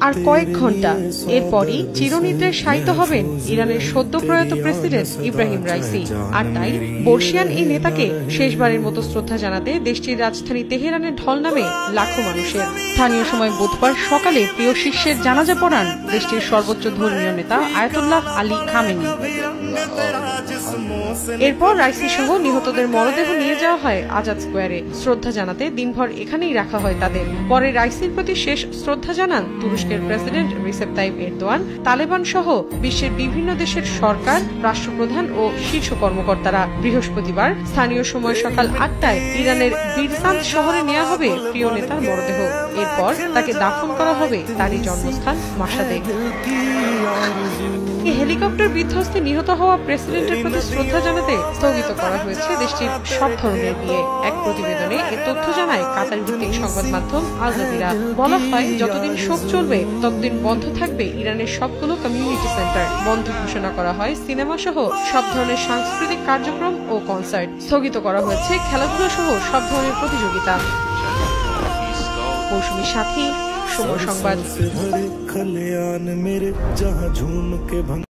আর কয়েক ঘন্টা এরপরই চিরনিদ্রায় শায়িত হবেন ইরানের সদ্য প্রয়াত প্রেসিডেন্ট ইব্রাহিম রাইসি। আর তাই বর্ষিয়ান এই নেতাকে শেষবারের মতো শ্রদ্ধা জানাতে দেশটির রাজধানী তেহরানে ঢল নামে লাখো মানুষের। স্থানীয় সময় বুধবার সকালে প্রিয় শিষ্যের জানাজা পড়ান দেশটির সর্বোচ্চ ধর্মীয় নেতা আয়াতুল্লাহ আলী খামেনি। এরপর রাইসি সহ নিহতদের মরদেহ নিয়ে যাওয়া হয় আজাদ স্কোয়ারে। শ্রদ্ধা জানাতে দিনভর এখানেই রাখা হয় তাদের। পরে রাইসির প্রতি শেষ শ্রদ্ধা জানান তুরস্কের president Recep Tayyip Erdogan, Taliban সহ বিশ্বের বিভিন্ন দেশের সরকার, রাষ্ট্রপ্রধান ও শীর্ষ কর্মকর্তারা। বৃহস্পতিবার স্থানীয় সময় সকাল 8টায় ইরানের বিরসান্ত শহরে নেওয়া হবে প্রিয় নেতার মরদেহ। এরপর তাকে দাফন করা হবে তারই জন্মস্থান মাশহাদে। হেলিকপ্টার বিধ্বস্তে নিহত হওয়া প্রেসিডেন্টের প্রতি শ্রদ্ধা জানাতে স্থগিত করা হয়েছে দেশটির সব ধরনের বিয়ে। এক প্রতিবেদনে এ তথ্য জানায় কাতার ভিত্তিক সংবাদ মাধ্যম আল জাজিরা। বলা হয়, যতদিন শোক চলবে ততদিন বন্ধ থাকবে ইরানের সবগুলো কমিউনিটি সেন্টার। বন্ধ ঘোষণা করা হয় সিনেমা সহ সব ধরনের সাংস্কৃতিক কার্যক্রম ও কনসার্ট। স্থগিত করা হয়েছে খেলাধুলা সহ সব ধরনের প্রতিযোগিতা। মৌসুমী সাথী, সময় সংবাদ।